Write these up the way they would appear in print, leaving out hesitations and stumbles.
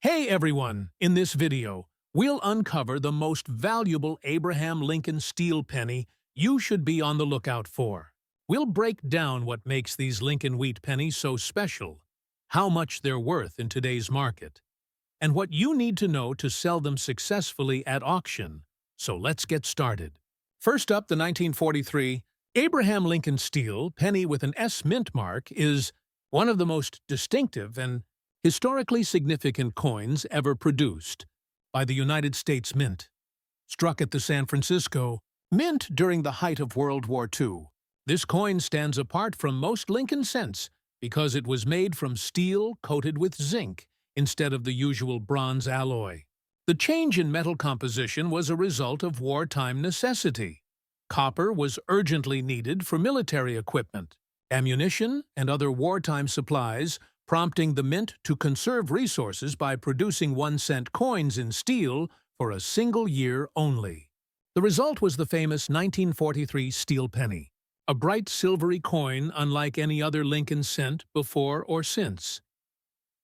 Hey everyone! In this video, we'll uncover the most valuable Abraham Lincoln steel penny you should be on the lookout for. We'll break down what makes these Lincoln wheat pennies so special, how much they're worth in today's market, and what you need to know to sell them successfully at auction. So let's get started. First up, the 1943 Abraham Lincoln steel penny with an S mint mark is one of the most distinctive and historically significant coins ever produced by the United States Mint. Struck at the San Francisco Mint during the height of World War II, this coin stands apart from most Lincoln cents because it was made from steel coated with zinc instead of the usual bronze alloy. The change in metal composition was a result of wartime necessity. Copper was urgently needed for military equipment, ammunition, and other wartime supplies, prompting the mint to conserve resources by producing 1-cent coins in steel for a single year only. The result was the famous 1943 steel penny, a bright silvery coin unlike any other Lincoln cent before or since.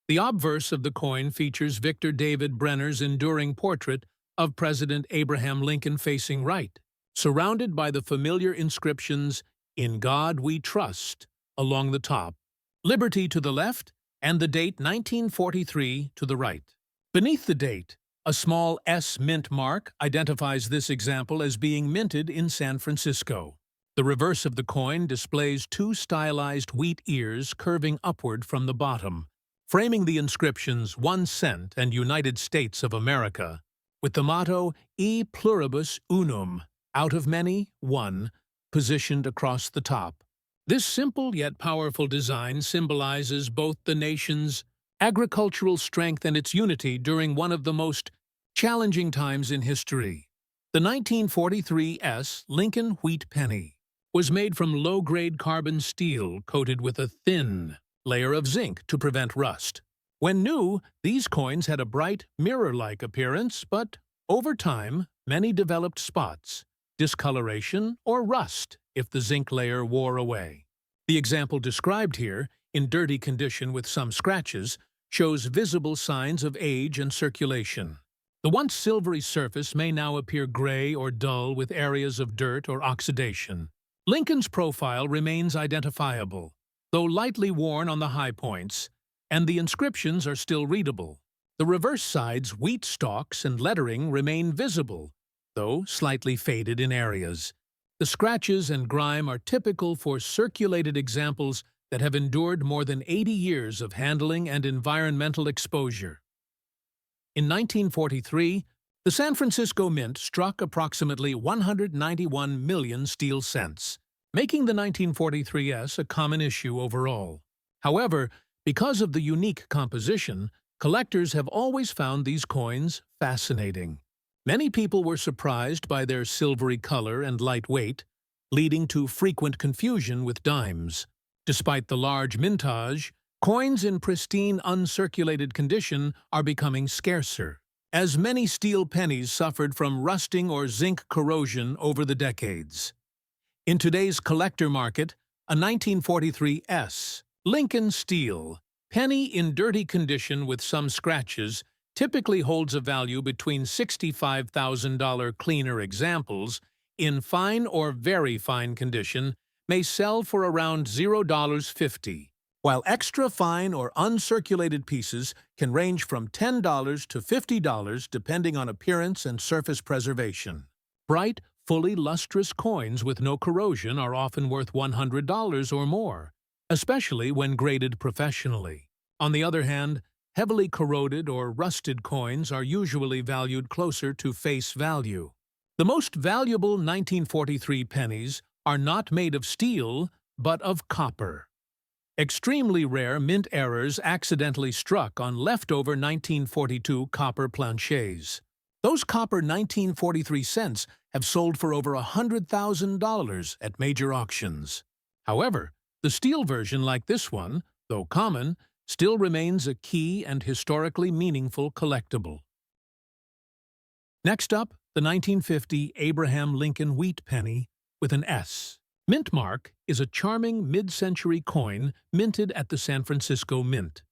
The obverse of the coin features Victor David Brenner's enduring portrait of President Abraham Lincoln facing right, surrounded by the familiar inscriptions, "In God We Trust," along the top, "Liberty" to the left, and the date 1943 to the right. Beneath the date, a small S mint mark identifies this example as being minted in San Francisco. The reverse of the coin displays two stylized wheat ears curving upward from the bottom, framing the inscriptions 1 cent and United States of America, with the motto E pluribus unum, out of many, one, positioned across the top. This simple yet powerful design symbolizes both the nation's agricultural strength and its unity during one of the most challenging times in history. The 1943 S Lincoln wheat penny was made from low-grade carbon steel coated with a thin layer of zinc to prevent rust. When new, these coins had a bright, mirror-like appearance, but over time, many developed spots, discoloration, or rust if the zinc layer wore away. The example described here, in dirty condition with some scratches, shows visible signs of age and circulation. The once silvery surface may now appear gray or dull with areas of dirt or oxidation. Lincoln's profile remains identifiable, though lightly worn on the high points, and the inscriptions are still readable. The reverse side's wheat stalks and lettering remain visible, though slightly faded in areas. The scratches and grime are typical for circulated examples that have endured more than 80 years of handling and environmental exposure. In 1943, the San Francisco Mint struck approximately 191 million steel cents, making the 1943 S a common issue overall. However, because of the unique composition, collectors have always found these coins fascinating. Many people were surprised by their silvery color and light weight, leading to frequent confusion with dimes. Despite the large mintage, coins in pristine, uncirculated condition are becoming scarcer, as many steel pennies suffered from rusting or zinc corrosion over the decades. In today's collector market, a 1943 S Lincoln steel penny in dirty condition with some scratches typically holds a value between $65,000. Cleaner examples, in fine or very fine condition, may sell for around $0.50, while extra fine or uncirculated pieces can range from $10 to $50 depending on appearance and surface preservation. Bright, fully lustrous coins with no corrosion are often worth $100 or more, especially when graded professionally. On the other hand, heavily corroded or rusted coins are usually valued closer to face value. The most valuable 1943 pennies are not made of steel, but of copper. Extremely rare mint errors accidentally struck on leftover 1942 copper planchets. Those copper 1943 cents have sold for over $100,000 at major auctions. However, the steel version like this one, though common, still remains a key and historically meaningful collectible. Next up, the 1950 Abraham Lincoln wheat penny with an S. Mint mark is a charming mid-century coin minted at the San Francisco Mint.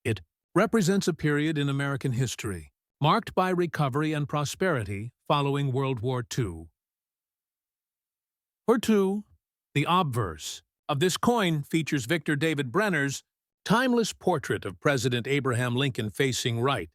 It represents a period in American history marked by recovery and prosperity following World War II. For two, the obverse of this coin features Victor David Brenner's timeless portrait of President Abraham Lincoln facing right,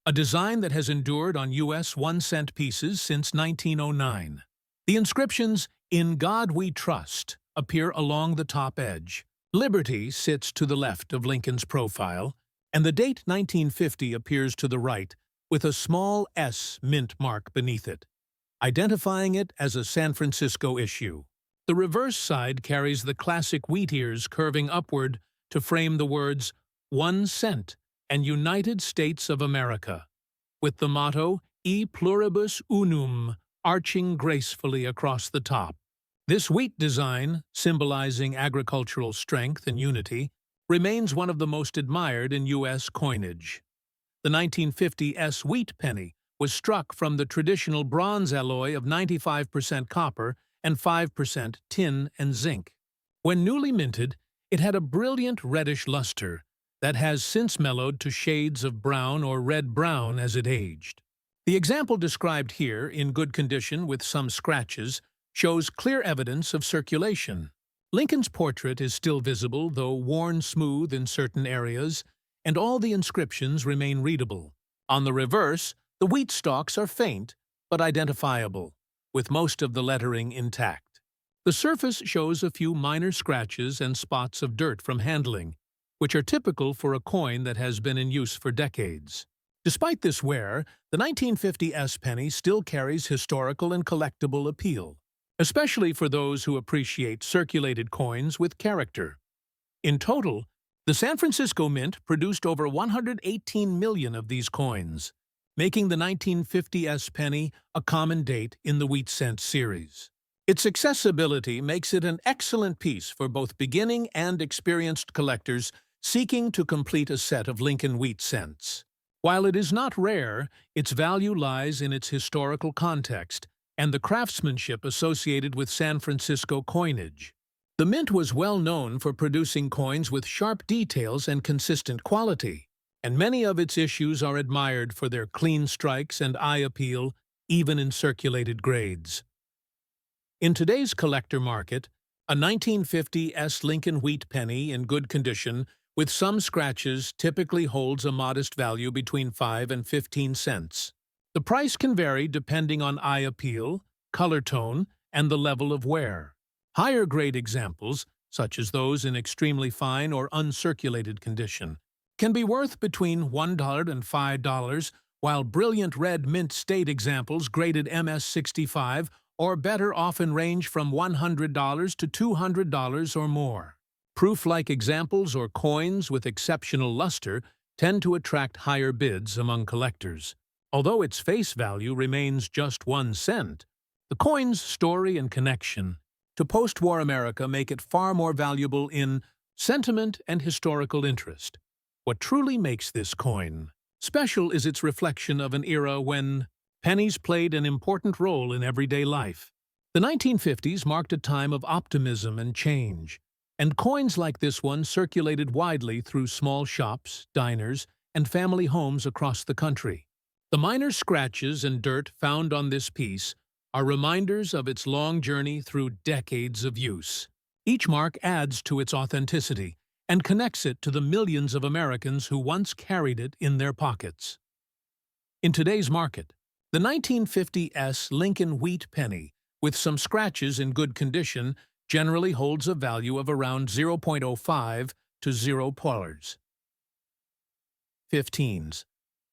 a design that has endured on U.S. 1-cent pieces since 1909. The inscriptions, "In God We Trust," appear along the top edge. Liberty sits to the left of Lincoln's profile, and the date 1950 appears to the right, with a small S mint mark beneath it, identifying it as a San Francisco issue. The reverse side carries the classic wheat ears curving upward to frame the words 1 cent and United States of America, with the motto E pluribus unum arching gracefully across the top. This wheat design, symbolizing agricultural strength and unity, remains one of the most admired in U.S. coinage. The 1950 S wheat penny was struck from the traditional bronze alloy of 95% copper and 5% tin and zinc. When newly minted, it had a brilliant reddish luster that has since mellowed to shades of brown or red-brown as it aged. The example described here, in good condition with some scratches, shows clear evidence of circulation. Lincoln's portrait is still visible, though worn smooth in certain areas, and all the inscriptions remain readable. On the reverse, the wheat stalks are faint but identifiable, with most of the lettering intact. The surface shows a few minor scratches and spots of dirt from handling, which are typical for a coin that has been in use for decades. Despite this wear, the 1950 S penny still carries historical and collectible appeal, especially for those who appreciate circulated coins with character. In total, the San Francisco Mint produced over 118 million of these coins, making the 1950 S penny a common date in the wheat cent series. Its accessibility makes it an excellent piece for both beginning and experienced collectors seeking to complete a set of Lincoln wheat cents. While it is not rare, its value lies in its historical context and the craftsmanship associated with San Francisco coinage. The mint was well known for producing coins with sharp details and consistent quality, and many of its issues are admired for their clean strikes and eye appeal, even in circulated grades. In today's collector market, a 1950 S Lincoln wheat penny in good condition with some scratches typically holds a modest value between 5 and 15 cents. The price can vary depending on eye appeal, color tone, and the level of wear. Higher-grade examples, such as those in extremely fine or uncirculated condition, can be worth between $1 and $5, while brilliant red mint state examples graded MS-65 or better often range from $100 to $200 or more. Proof-like examples or coins with exceptional luster tend to attract higher bids among collectors. Although its face value remains just 1 cent, the coin's story and connection to post-war America make it far more valuable in sentiment and historical interest. What truly makes this coin special is its reflection of an era when pennies played an important role in everyday life. The 1950s marked a time of optimism and change, and coins like this one circulated widely through small shops, diners, and family homes across the country. The minor scratches and dirt found on this piece are reminders of its long journey through decades of use. Each mark adds to its authenticity and connects it to the millions of Americans who once carried it in their pockets. In today's market, the 1950 S Lincoln wheat penny, with some scratches in good condition, generally holds a value of around 0.05 to $0. 15s.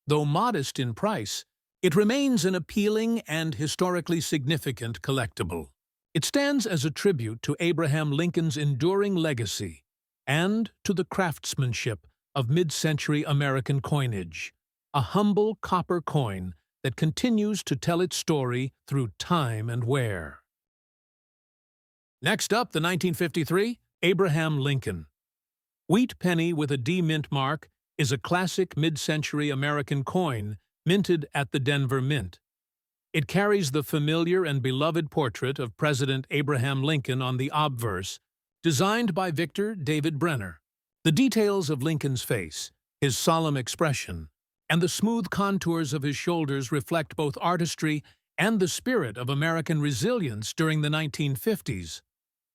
Though modest in price, it remains an appealing and historically significant collectible. It stands as a tribute to Abraham Lincoln's enduring legacy and to the craftsmanship of mid-century American coinage, a humble copper coin that continues to tell its story through time and wear. Next up, the 1953 Abraham Lincoln. Wheat penny with a D mint mark is a classic mid-century American coin minted at the Denver Mint. It carries the familiar and beloved portrait of President Abraham Lincoln on the obverse, designed by Victor David Brenner. The details of Lincoln's face, His solemn expression and the smooth contours of his shoulders reflect both artistry and the spirit of American resilience during the 1950s.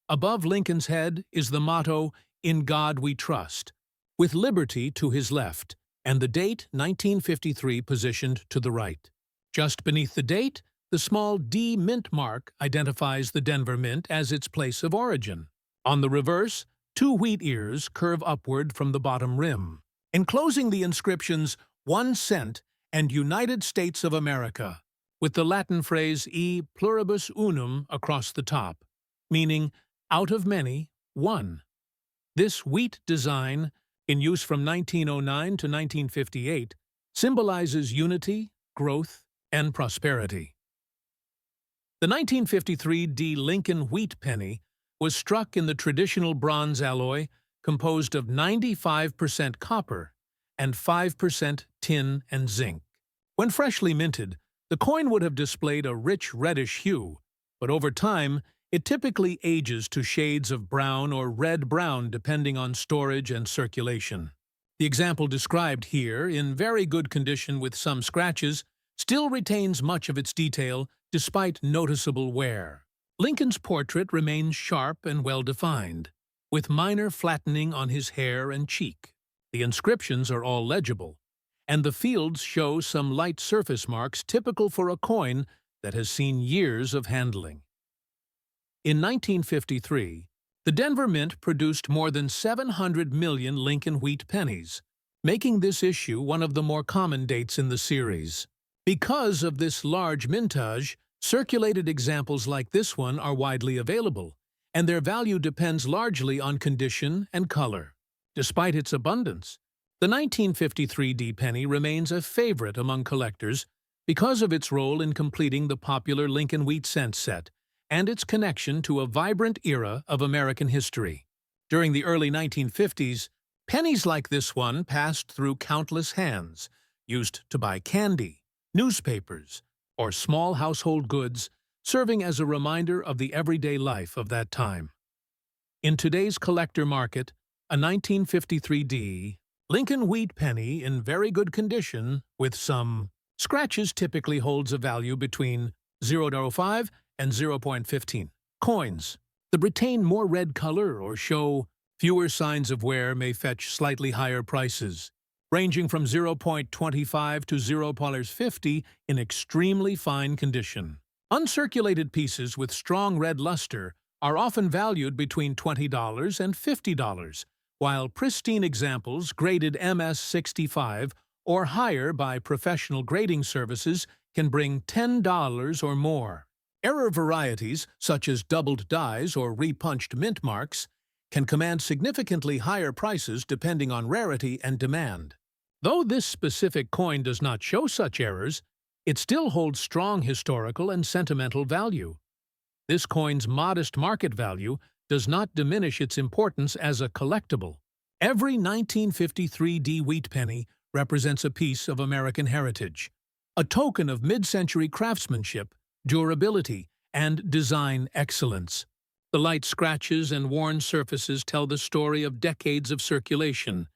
Above Lincoln's head is the motto, "In God We Trust," with liberty to his left, and the date 1953 positioned to the right. Just beneath the date, the small D Mint mark identifies the Denver Mint as its place of origin. On the reverse, two wheat ears curve upward from the bottom rim, enclosing the inscriptions 1 cent and United States of America, with the Latin phrase e pluribus unum across the top, meaning out of many, one. This wheat design, in use from 1909 to 1958, symbolizes unity, growth, and prosperity. The 1953 D. Lincoln wheat penny was struck in the traditional bronze alloy composed of 95% copper and 5% tin and zinc. When freshly minted, the coin would have displayed a rich reddish hue, but over time, it typically ages to shades of brown or red-brown depending on storage and circulation. The example described here, in very good condition with some scratches, still retains much of its detail despite noticeable wear. Lincoln's portrait remains sharp and well-defined, with minor flattening on his hair and cheek. The inscriptions are all legible, and the fields show some light surface marks typical for a coin that has seen years of handling. In 1953, the Denver Mint produced more than 700 million Lincoln wheat pennies, making this issue one of the more common dates in the series. Because of this large mintage, circulated examples like this one are widely available, and their value depends largely on condition and color. Despite its abundance, the 1953 D penny remains a favorite among collectors because of its role in completing the popular Lincoln wheat cent set and its connection to a vibrant era of American history. During the early 1950s, pennies like this one passed through countless hands, used to buy candy, newspapers, or small household goods, serving as a reminder of the everyday life of that time. In today's collector market, a 1953 D Lincoln wheat penny in very good condition with some scratches typically holds a value between 0.05 and 0.15. Coins that retain more red color or show fewer signs of wear may fetch slightly higher prices, ranging from 0.25 to 0.50 in extremely fine condition. Uncirculated pieces with strong red luster are often valued between $20 and $50, while pristine examples graded MS-65 or higher by professional grading services can bring $10 or more. Error varieties, such as doubled dies or repunched mint marks, can command significantly higher prices depending on rarity and demand. Though this specific coin does not show such errors, it still holds strong historical and sentimental value. This coin's modest market value does not diminish its importance as a collectible. Every 1953 D wheat penny represents a piece of American heritage, a token of mid-century craftsmanship, durability, and design excellence. The light scratches and worn surfaces tell the story of decades of circulation,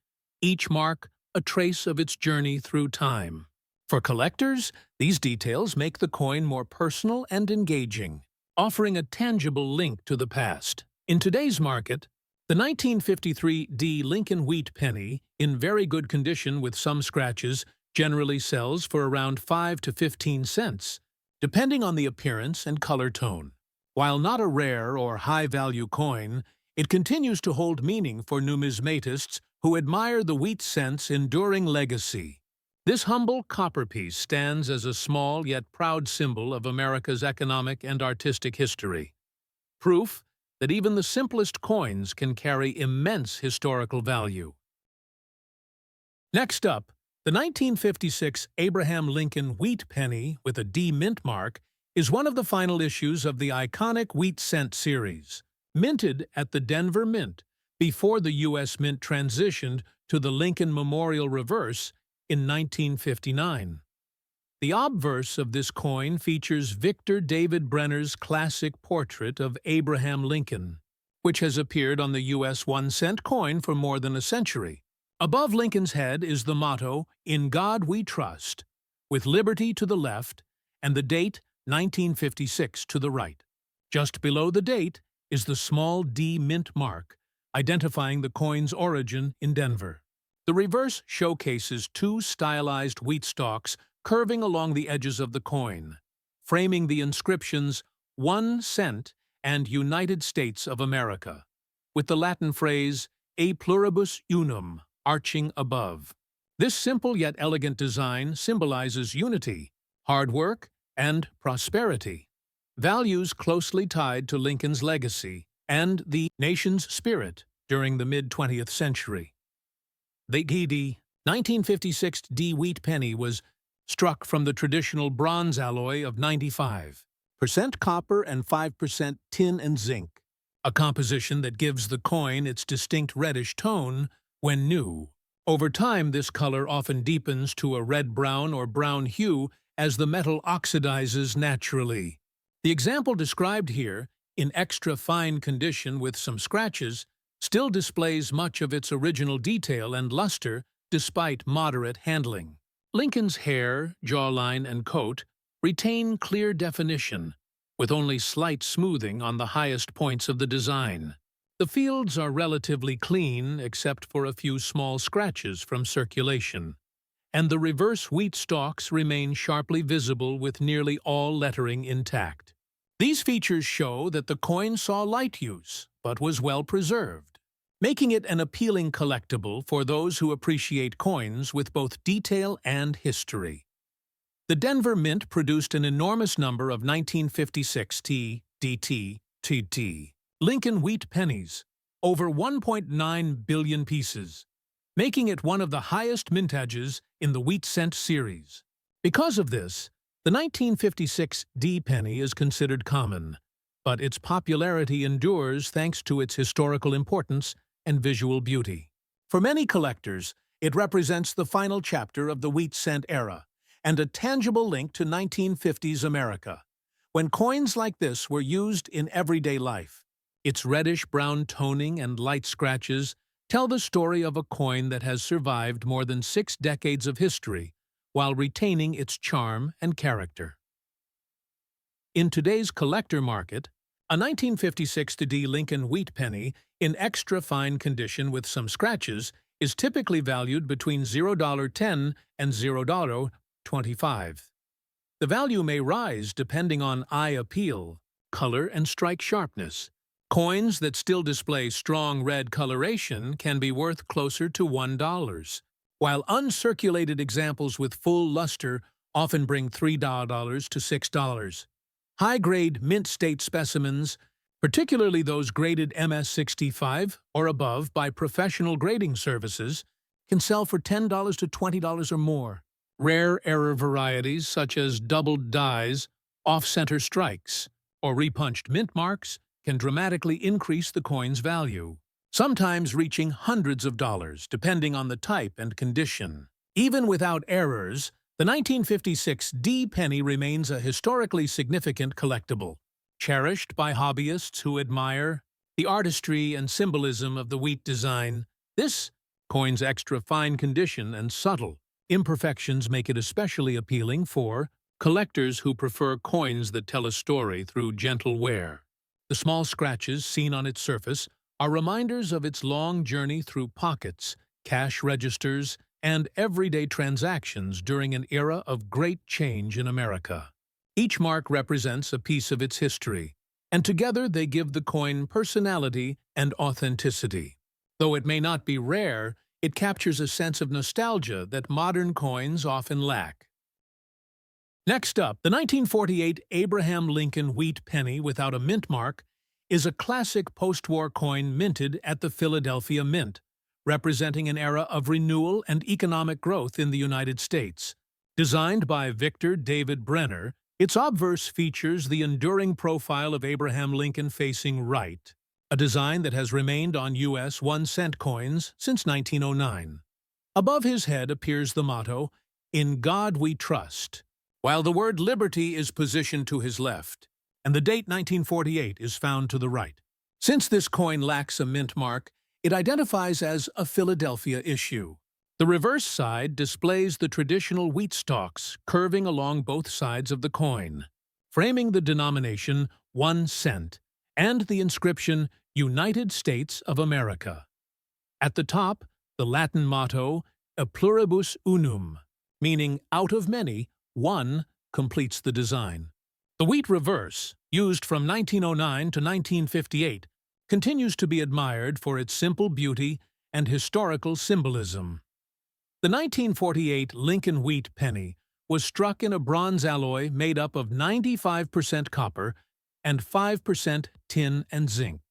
each mark a trace of its journey through time. For collectors, these details make the coin more personal and engaging, offering a tangible link to the past. In today's market, the 1953 D Lincoln wheat penny, in very good condition with some scratches, generally sells for around 5 to 15 cents, depending on the appearance and color tone. While not a rare or high-value coin, it continues to hold meaning for numismatists who admire the wheat cent's enduring legacy. This humble copper piece stands as a small yet proud symbol of America's economic and artistic history. Proof that even the simplest coins can carry immense historical value. Next up, the 1956 Abraham Lincoln wheat penny with a D mint mark is one of the final issues of the iconic wheat cent series, minted at the Denver Mint before the U.S. Mint transitioned to the Lincoln Memorial Reverse in 1959. The obverse of this coin features Victor David Brenner's classic portrait of Abraham Lincoln, which has appeared on the U.S. 1-cent coin for more than a century. Above Lincoln's head is the motto, "In God We Trust," with liberty to the left and the date 1956 to the right. Just below the date is the small D mint mark, identifying the coin's origin in Denver. The reverse showcases two stylized wheat stalks curving along the edges of the coin, framing the inscriptions 1 cent and United States of America, with the Latin phrase "E pluribus unum" arching above. This simple yet elegant design symbolizes unity, hard work, and prosperity, values closely tied to Lincoln's legacy and the nation's spirit during the mid-20th century. The 1956 D wheat penny was struck from the traditional bronze alloy of 95% copper and 5% tin and zinc, a composition that gives the coin its distinct reddish tone when new. Over time, this color often deepens to a red-brown or brown hue as the metal oxidizes naturally. The example described here, in extra fine condition with some scratches, still displays much of its original detail and luster despite moderate handling. Lincoln's hair, jawline, and coat retain clear definition, with only slight smoothing on the highest points of the design. The fields are relatively clean except for a few small scratches from circulation, and the reverse wheat stalks remain sharply visible with nearly all lettering intact. These features show that the coin saw light use, but was well preserved, making it an appealing collectible for those who appreciate coins with both detail and history. The Denver Mint produced an enormous number of 1956 TDT Lincoln wheat pennies, over 1.9 billion pieces, making it one of the highest mintages in the wheat cent series. Because of this, the 1956 D penny is considered common, but its popularity endures thanks to its historical importance and visual beauty. For many collectors, it represents the final chapter of the wheat cent era and a tangible link to 1950s America, when coins like this were used in everyday life. Its reddish-brown toning and light scratches tell the story of a coin that has survived more than 6 decades of history while retaining its charm and character. In today's collector market, a 1956 D Lincoln wheat penny in extra fine condition with some scratches is typically valued between $0.10 and $0.25. The value may rise depending on eye appeal, color, and strike sharpness. Coins that still display strong red coloration can be worth closer to $1, while uncirculated examples with full luster often bring $3 to $6. High-grade mint state specimens, particularly those graded MS-65 or above by professional grading services, can sell for $10 to $20 or more. Rare error varieties such as doubled dies, off-center strikes, or repunched mint marks can dramatically increase the coin's value, sometimes reaching hundreds of dollars depending on the type and condition. Even without errors, the 1956 D penny remains a historically significant collectible, cherished by hobbyists who admire the artistry and symbolism of the wheat design. This coin's extra fine condition and subtle imperfections make it especially appealing for collectors who prefer coins that tell a story through gentle wear. The small scratches seen on its surface are reminders of its long journey through pockets, cash registers, and everyday transactions during an era of great change in America. Each mark represents a piece of its history, and together they give the coin personality and authenticity. Though it may not be rare, it captures a sense of nostalgia that modern coins often lack. Next up, the 1948 Abraham Lincoln wheat penny without a mint mark is a classic post-war coin minted at the Philadelphia Mint, representing an era of renewal and economic growth in the United States. Designed by Victor David Brenner, its obverse features the enduring profile of Abraham Lincoln facing right, a design that has remained on U.S. 1-cent coins since 1909. Above his head appears the motto, "In God We Trust," while the word liberty is positioned to his left, and the date 1948 is found to the right. Since this coin lacks a mint mark, it identifies as a Philadelphia issue. The reverse side displays the traditional wheat stalks curving along both sides of the coin, framing the denomination 1 cent and the inscription United States of America. At the top, the Latin motto E pluribus unum, meaning out of many, one, completes the design. The wheat reverse, used from 1909 to 1958, continues to be admired for its simple beauty and historical symbolism. The 1948 Lincoln wheat penny was struck in a bronze alloy made up of 95% copper and 5% tin and zinc.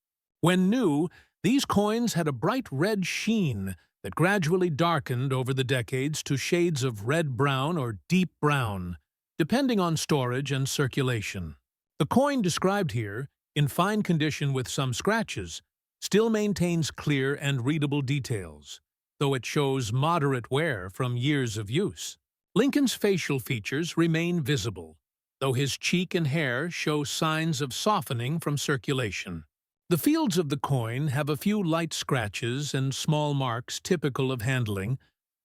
When new, these coins had a bright red sheen that gradually darkened over the decades to shades of red-brown or deep brown, depending on storage and circulation. The coin described here, in fine condition with some scratches, still maintains clear and readable details, though it shows moderate wear from years of use. Lincoln's facial features remain visible, though his cheek and hair show signs of softening from circulation. The fields of the coin have a few light scratches and small marks typical of handling,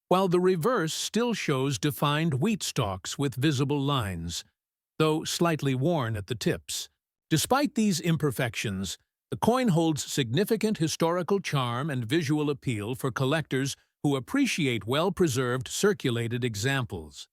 while the reverse still shows defined wheat stalks with visible lines, though slightly worn at the tips. Despite these imperfections, the coin holds significant historical charm and visual appeal for collectors who appreciate well-preserved circulated examples.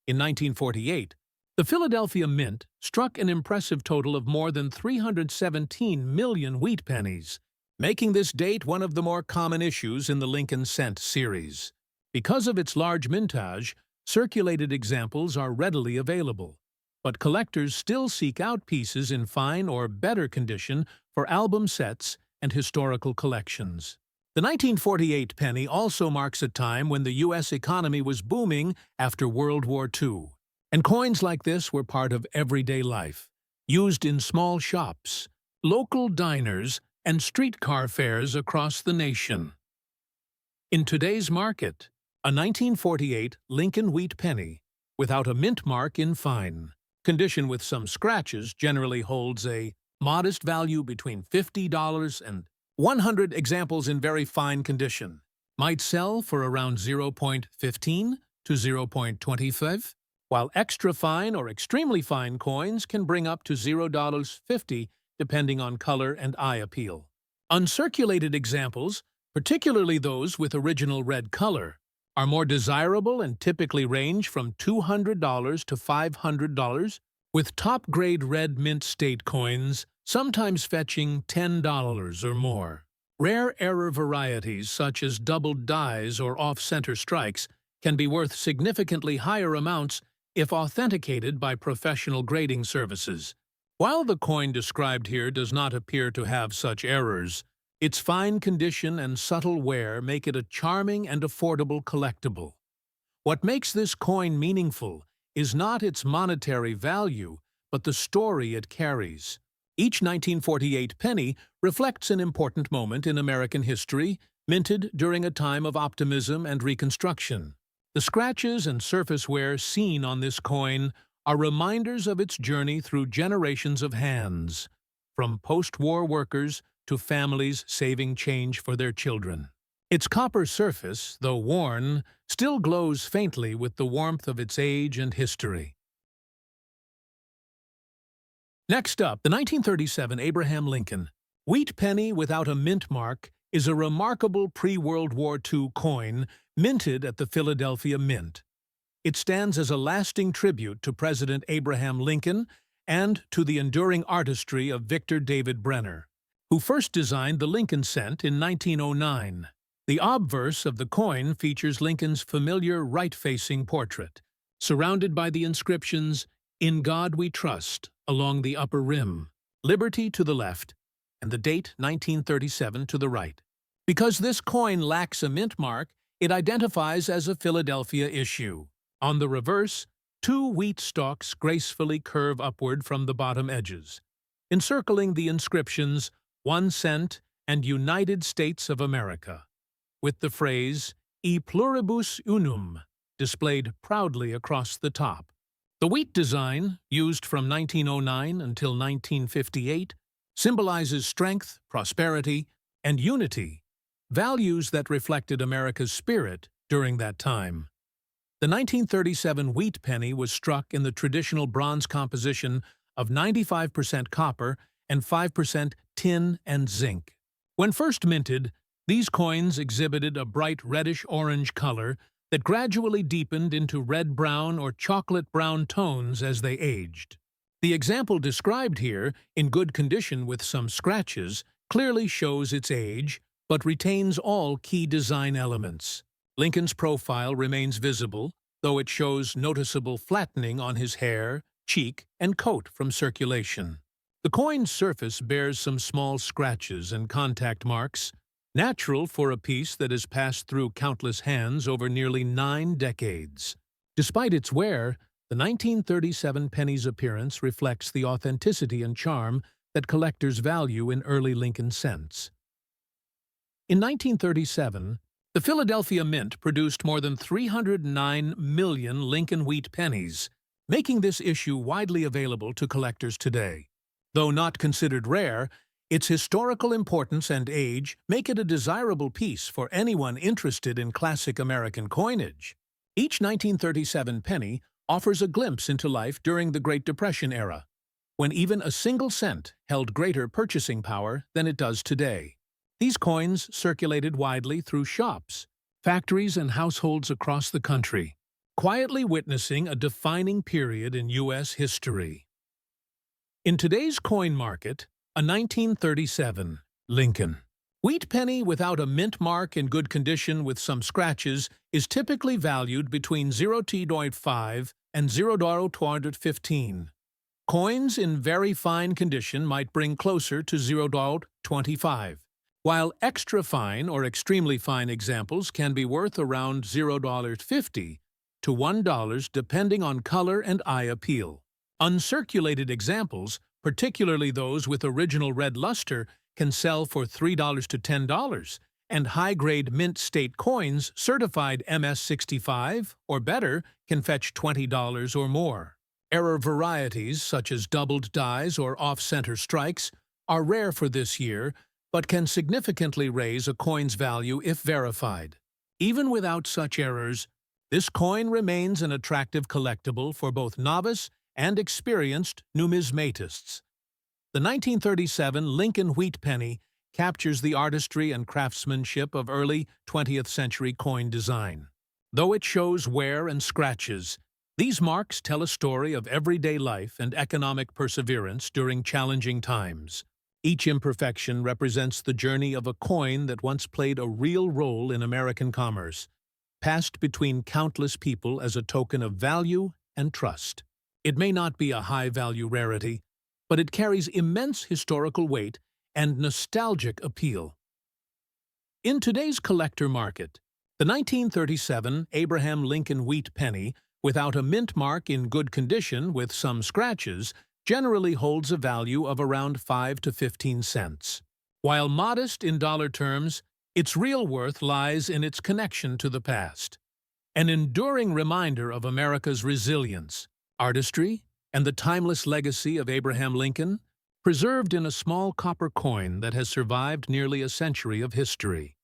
In 1948, the Philadelphia Mint struck an impressive total of more than 317 million wheat pennies, making this date one of the more common issues in the Lincoln Cent series. Because of its large mintage, circulated examples are readily available, but collectors still seek out pieces in fine or better condition for album sets and historical collections. The 1948 penny also marks a time when the U.S. economy was booming after World War II, and coins like this were part of everyday life, used in small shops, local diners, and streetcar fares across the nation. In today's market, a 1948 Lincoln wheat penny, without a mint mark in fine condition with some scratches, generally holds a modest value between $50 and 100. Examples in very fine condition might sell for around 0.15 to 0.25, while extra fine or extremely fine coins can bring up to $0.50 depending on color and eye appeal. Uncirculated examples, particularly those with original red color, are more desirable and typically range from $200 to $500, with top-grade red mint state coins sometimes fetching $10 or more. Rare error varieties such as doubled dies or off-center strikes can be worth significantly higher amounts if authenticated by professional grading services. While the coin described here does not appear to have such errors, its fine condition and subtle wear make it a charming and affordable collectible. What makes this coin meaningful is not its monetary value, but the story it carries. Each 1948 penny reflects an important moment in American history, minted during a time of optimism and reconstruction. The scratches and surface wear seen on this coin are reminders of its journey through generations of hands, from post-war workers to families saving change for their children. Its copper surface, though worn, still glows faintly with the warmth of its age and history. Next up, the 1937 Abraham Lincoln wheat penny without a mint mark is a remarkable pre-World War II coin minted at the Philadelphia Mint. It stands as a lasting tribute to President Abraham Lincoln and to the enduring artistry of Victor David Brenner, who first designed the Lincoln Cent in 1909. The obverse of the coin features Lincoln's familiar right-facing portrait, surrounded by the inscriptions, "In God We Trust," along the upper rim, "Liberty" to the left, and the date 1937 to the right. Because this coin lacks a mint mark, it identifies as a Philadelphia issue. On the reverse, two wheat stalks gracefully curve upward from the bottom edges, encircling the inscriptions 1 cent and United States of America, with the phrase E pluribus unum displayed proudly across the top. The wheat design, used from 1909 until 1958, symbolizes strength, prosperity, and unity values that reflected America's spirit during that time. The 1937 wheat penny was struck in the traditional bronze composition of 95% copper and 5% tin and zinc. When first minted, these coins exhibited a bright reddish-orange color that gradually deepened into red-brown or chocolate-brown tones as they aged. The example described here, in good condition with some scratches, clearly shows its age, but retains all key design elements. Lincoln's profile remains visible, though it shows noticeable flattening on his hair, cheek, and coat from circulation. The coin's surface bears some small scratches and contact marks, natural for a piece that has passed through countless hands over nearly 9 decades. Despite its wear, the 1937 penny's appearance reflects the authenticity and charm that collectors value in early Lincoln cents. In 1937, the Philadelphia Mint produced more than 309 million Lincoln wheat pennies, making this issue widely available to collectors today. Though not considered rare, its historical importance and age make it a desirable piece for anyone interested in classic American coinage. Each 1937 penny offers a glimpse into life during the Great Depression era, when even a single cent held greater purchasing power than it does today. These coins circulated widely through shops, factories, and households across the country, quietly witnessing a defining period in U.S. history. In today's coin market, a 1937 Lincoln wheat penny without a mint mark in good condition with some scratches is typically valued between $0.5 and $0.215. Coins in very fine condition might bring closer to $0.25, while extra fine or extremely fine examples can be worth around $0.50 to $1 depending on color and eye appeal. Uncirculated examples, particularly those with original red luster, can sell for $3 to $10, and high-grade mint state coins certified MS-65 or better can fetch $20 or more. Error varieties, such as doubled dies or off-center strikes, are rare for this year, but can significantly raise a coin's value if verified. Even without such errors, this coin remains an attractive collectible for both novice and experienced numismatists. The 1937 Lincoln wheat penny captures the artistry and craftsmanship of early 20th century coin design. Though it shows wear and scratches, these marks tell a story of everyday life and economic perseverance during challenging times. Each imperfection represents the journey of a coin that once played a real role in American commerce, passed between countless people as a token of value and trust. It may not be a high-value rarity, but it carries immense historical weight and nostalgic appeal. In today's collector market, the 1937 Abraham Lincoln wheat penny, without a mint mark in good condition with some scratches, generally holds a value of around 5 to 15 cents. While modest in dollar terms, its real worth lies in its connection to the past, an enduring reminder of America's resilience, artistry, and the timeless legacy of Abraham Lincoln, preserved in a small copper coin that has survived nearly a century of history.